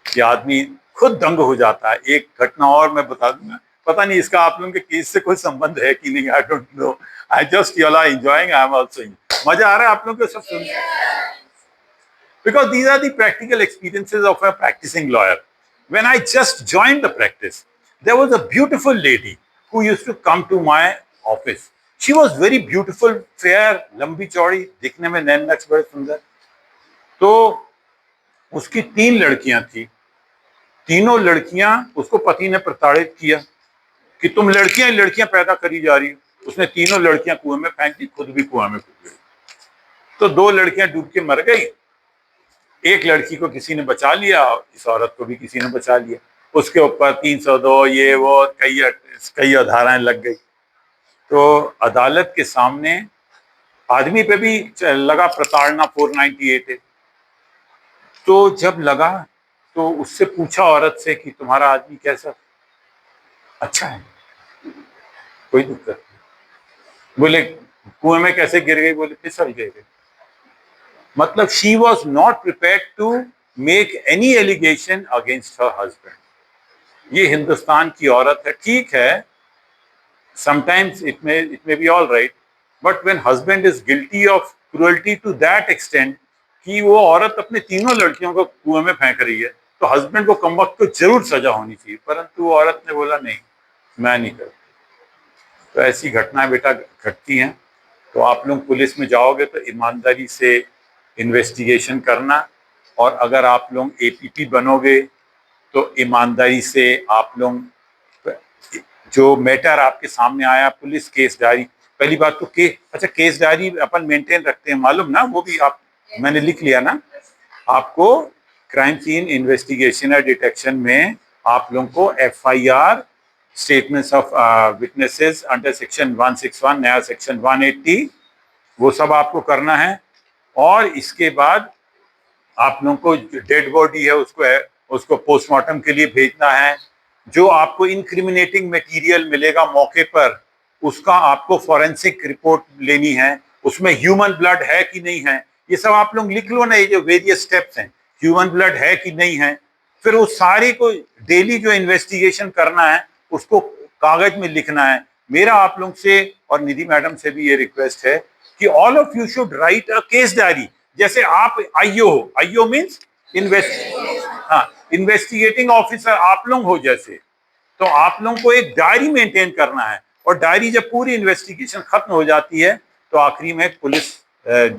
कि आदमी खुद दंग हो जाता है। एक घटना और मैं बता दूंगा, पता नहीं इसका आप लोगों के केस से कोई संबंध है कि नहीं, I don't know, I just you are enjoying, I am also. मजा आ रहा है आप लोगों को सब सुन, because these are the practical experiences of a practicing lawyer. When I just joined the practice, there was a beautiful lady who used to come to my office. She was very beautiful, fair, लंबी चौड़ी, दिखने में नैन नक्श बड़े सुंदर। तो उसकी 3 लड़कियां थी, तीनों लड़कियां, उसको पति ने प्रताड़ित किया, कि तुम लड़कियां ही लड़कियां पैदा करी जा रही हो। उसने तीनों लड़कियां कुएं में फेंक दी, खुद भी कुएं में कूद गई। तो 2 लड़कियां डूब के मर गई, एक लड़की को किसी ने बचा लिया, इस औरत को भी किसी ने बचा लिया। उसके ऊपर 302 ये वो कई धाराएं लग गई। तो अदालत के सामने आदमी पे भी लगा प्रताड़ना 498 है। तो जब लगा तो उससे पूछा औरत से कि तुम्हारा आदमी कैसा, अच्छा है, कोई दिक्कत नहीं। बोले कुएं में कैसे गिर गई? बोले फिसल गए। मतलब she was not prepared to make any allegation against her husband. ये हिंदुस्तान की औरत है, ठीक है, sometimes it may be all right, but when husband is guilty of cruelty to that extent कि वो औरत अपने तीनों लड़कियों को कुएं में फेंक रही है, तो हस्बैंड को कमबख्त को जरूर सजा होनी चाहिए। परंतु वो औरत ने बोला नहीं, मैं नहीं करती। तो ऐसी घटनाएं बेटा घटती हैं। तो आप लोग पुलिस में जाओगे तो ईमानदारी से इन्वेस्टिगेशन करना, और अगर आप लोग एपीपी बनोगे तो ईमानदारी से आप लोग जो मैटर आपके सामने आया, पुलिस केस डायरी, पहली बात तो केस डायरी अपन मेंटेन रखते हैं, मालूम ना, वो भी आप, मैंने लिख लिया ना। आपको क्राइम सीन इन्वेस्टिगेशन और डिटेक्शन में आप लोगों को FIR, statements of witnesses under section 161, नया सेक्शन 180, वो सब आपको करना है। और इसके बाद आप लोगों को जो डेड बॉडी है उसको पोस्टमार्टम के लिए भेजना है। जो आपको इनक्रिमिनेटिंग मटेरियल मिलेगा मौके पर, उसका आपको फॉरेंसिक रिपोर्ट लेनी है। उसमें ह्यूमन ब्लड है कि नहीं है, ये सब आप लोग लिख लो ना, ये जो वेरियस स्टेप्स हैं, ह्यूमन ब्लड है कि नहीं है। फिर उस सारे को डेली जो इन्वेस्टिगेशन करना है उसको कागज में लिखना है। मेरा आप लोग से और निधि मैडम से भी ये रिक्वेस्ट है कि all of you should write a case diary. जैसे आप आईओ हो, आईओ मीन्स इन्वेस्टिगेटिंग ऑफिसर आप लोग हो जैसे, तो आप लोगों को एक डायरी मेंटेन करना है। और डायरी जब पूरी इन्वेस्टिगेशन खत्म हो जाती है तो आखिरी में पुलिस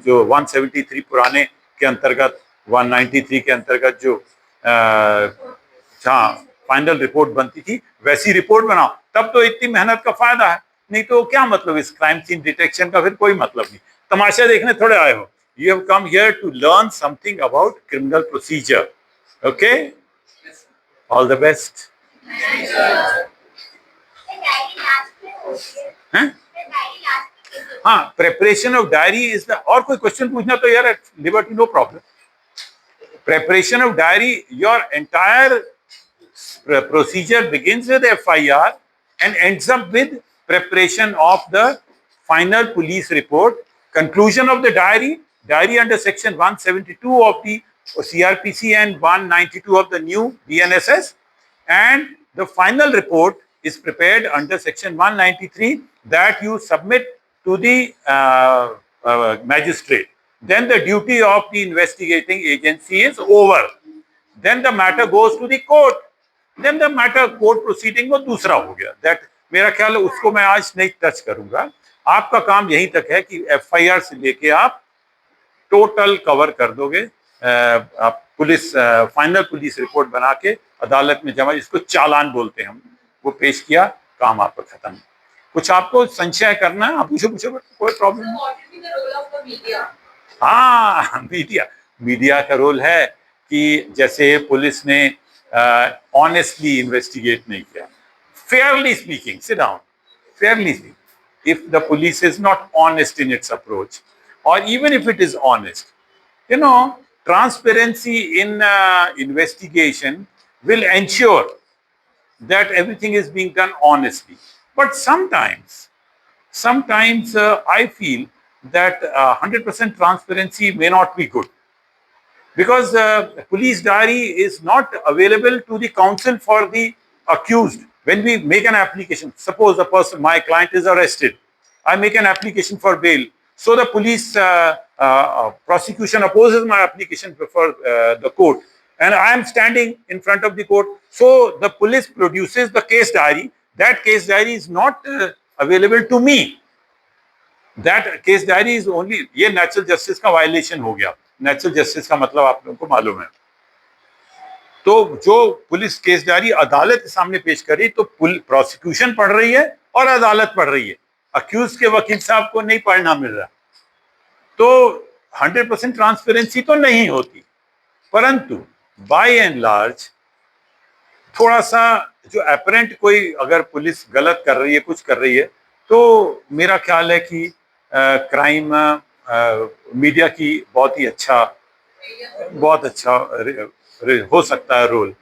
जो 173 पुराने के अंतर्गत, 193 के अंतर्गत जो फाइनल रिपोर्ट बनती थी, वैसी रिपोर्ट बनाओ। तब तो इतनी मेहनत का फायदा है, नहीं तो क्या मतलब इस क्राइम सीन डिटेक्शन का, फिर कोई मतलब नहीं। तमाशा देखने थोड़े आए हो। You have come here to learn something about criminal procedure. Okay? All the best. हाँ, preparation of diary is the, और कोई क्वेश्चन पूछना तो यार liberty, no problem. Preparation of diary, your entire procedure begins with FIR and ends up with preparation of the final police report, conclusion of the diary under section 172 of the CRPC and 192 of the new BNSS, and the final report is prepared under section 193 that you submit to the magistrate. Then the duty of the investigating agency is over. Then the matter goes to the court. Then the matter court proceeding वो दूसरा हो गया। That मेरा ख्याल है उसको मैं आज नहीं टच करूंगा। आपका काम यहीं तक है कि एफआईआर से लेके आप टोटल कवर कर दोगे। आप पुलिस फाइनल पुलिस रिपोर्ट बना के अदालत में जमा, इसको चालान बोलते हैं हम, वो पेश किया, काम आपका खत्म। कुछ आपको संशय करना है आप पूछो, कोई प्रॉब्लम नहीं। हाँ, मीडिया का रोल है कि जैसे पुलिस ने ऑनेस्टली इन्वेस्टिगेट नहीं किया। Fairlie speaking, sit down, Fairlie speaking, if the police is not honest in its approach, or even if it is honest, you know, transparency in investigation will ensure that everything is being done honestly. But sometimes I feel that 100% transparency may not be good, because police diary is not available to the counsel for the accused. When we make an application, suppose the person, my client is arrested, I make an application for bail. So the police prosecution opposes my application before the court, and I am standing in front of the court. So the police produces the case diary. That case diary is not available to me. That case diary is only, ये natural justice का violation हो गया। Natural justice का मतलब आप लोगों को मालूम है। तो जो पुलिस केस डायरी अदालत के सामने पेश करी तो प्रोसिक्यूशन पढ़ रही है और अदालत पढ़ रही है, अक्यूज के वकील साहब को नहीं पढ़ना मिल रहा। तो 100% ट्रांसपेरेंसी तो नहीं होती, परंतु बाय एंड लार्ज थोड़ा सा जो अपरेंट कोई अगर पुलिस गलत कर रही है, कुछ कर रही है, तो मेरा ख्याल है कि क्राइम मीडिया की बहुत अच्छा हो सकता है रोल।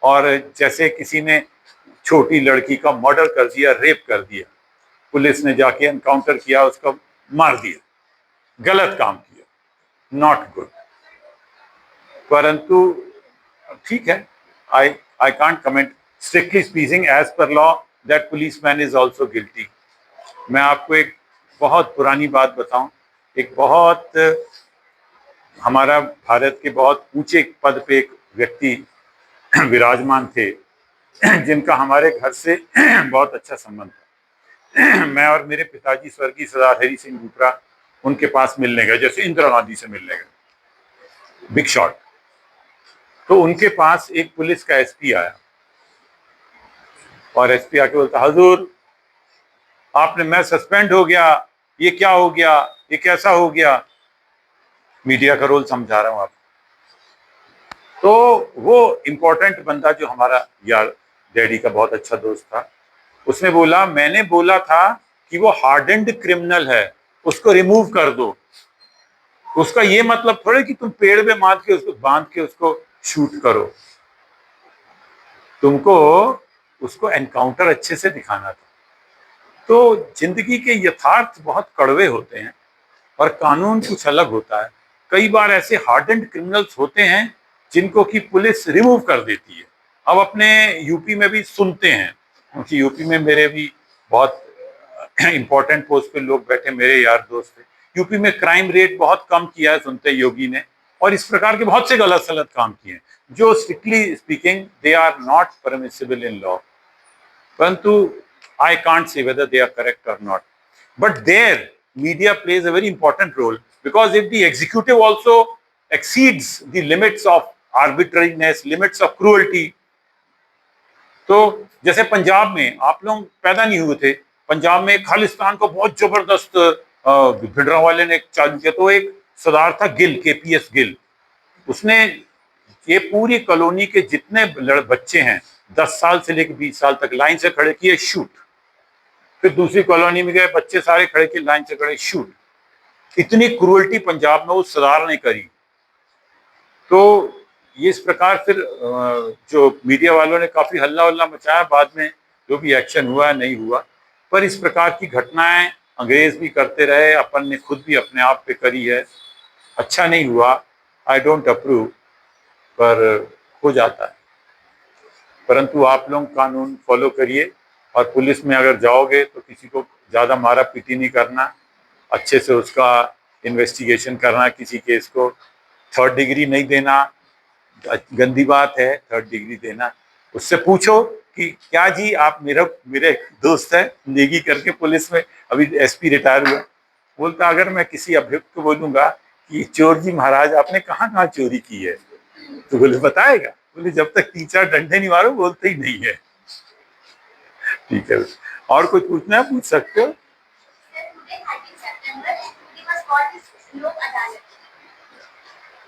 और जैसे किसी ने छोटी लड़की का मर्डर कर दिया, रेप कर दिया, पुलिस ने जाके एनकाउंटर किया, उसका मार दिया, गलत काम किया, नॉट गुड। परंतु ठीक है, I can't comment. Strictly speaking, as per law, that policeman is also guilty. मैं आपको एक बहुत पुरानी बात बताऊं, एक बहुत हमारा भारत के बहुत ऊंचे पद पे एक व्यक्ति विराजमान थे जिनका हमारे घर से बहुत अच्छा संबंध था। मैं और मेरे पिताजी स्वर्गीय सरदार हरि सिंह रूपरा उनके पास मिलने गए, जैसे इंदिरा गांधी से मिलने गए, बिग शॉट। तो उनके पास एक पुलिस का एसपी आया और एसपी आके बोलता, हजूर आपने, मैं सस्पेंड हो गया, ये क्या हो गया, ये कैसा हो गया। मीडिया का रोल समझा रहा हूं आप। तो वो इम्पोर्टेंट बंदा जो हमारा यार डैडी का बहुत अच्छा दोस्त था, उसने बोला, मैंने बोला था कि वो हार्डेंड क्रिमिनल है, उसको रिमूव कर दो। उसका ये मतलब थोड़े कि तुम पेड़ में बांध के उसको शूट करो, तुमको उसको एनकाउंटर अच्छे से दिखाना था। तो जिंदगी के यथार्थ बहुत कड़वे होते हैं और कानून कुछ अलग होता है। कई बार ऐसे हार्डेंड क्रिमिनल्स होते हैं जिनको कि पुलिस रिमूव कर देती है। अब अपने यूपी में भी सुनते हैं, क्योंकि यूपी में मेरे भी बहुत इंपॉर्टेंट पोस्ट पे लोग बैठे, मेरे यार दोस्त थे। यूपी में क्राइम रेट बहुत कम किया है, सुनते योगी ने, और इस प्रकार के बहुत से गलत सलत काम किए हैं जो strictly speaking they are not permissible in law. परंतु I can't say whether they are correct or not. But there, media plays a very important role, because if the executive also exceeds the limits of arbitrariness, limits of cruelty, तो जैसे पंजाब में आप लोग पैदा नहीं हुए थे, पंजाब में खालिस्तान को बहुत जबरदस्त भिंडरांवाले ने चालू किया। तो एक सरदार था गिल, केपीएस गिल, उसने ये पूरी कॉलोनी के जितने बच्चे हैं 10 साल से लेकर 20 साल तक लाइन से खड़े किए, शूट। फिर दूसरी कॉलोनी में गए, बच्चे सारे खड़े किए, लाइन से खड़े, शूट। इतनी क्रूअल्टी पंजाब में उस सरदार ने करी। तो ये इस प्रकार फिर जो मीडिया वालों ने काफी हल्ला वल्ला मचाया, बाद में जो भी एक्शन हुआ नहीं हुआ, पर इस प्रकार की घटनाएं अंग्रेज भी करते रहे, अपन ने खुद भी अपने आप पे करी है। अच्छा नहीं हुआ, आई डोंट अप्रूव, पर हो जाता है। परंतु आप लोग कानून फॉलो करिए, और पुलिस में अगर जाओगे तो किसी को ज़्यादा मारा पीटी नहीं करना, अच्छे से उसका इन्वेस्टिगेशन करना, किसी केस को 3rd डिग्री नहीं देना, गंदी बात है 3rd डिग्री देना। उससे पूछो कि क्या जी आप मेरे दोस्त हैं, नेगी करके पुलिस में अभी एसपी रिटायर हुआ। बोलता, अगर मैं किसी अभियुक्त को बोलूँगा कि चोर जी महाराज आपने कहाँ चोरी की है, तो बोले बताएगा। बोले जब तक 3-4 डंडे नहीं मारो बोलते ही नहीं है। ठीक है, और कुछ पूछना है पूछ सकते हो।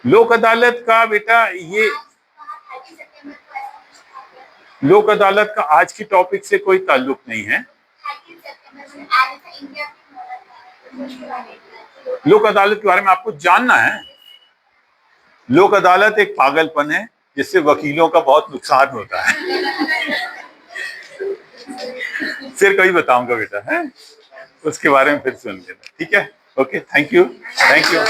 लोक अदालत का बेटा, ये लोक अदालत का आज की टॉपिक से कोई ताल्लुक नहीं है। लोक अदालत के बारे में आपको जानना है। लोक अदालत एक पागलपन है जिससे वकीलों का बहुत नुकसान होता है। फिर कभी बताऊंगा बेटा, है उसके बारे में फिर सुन लेना, ठीक है। Okay, thank you, thank you.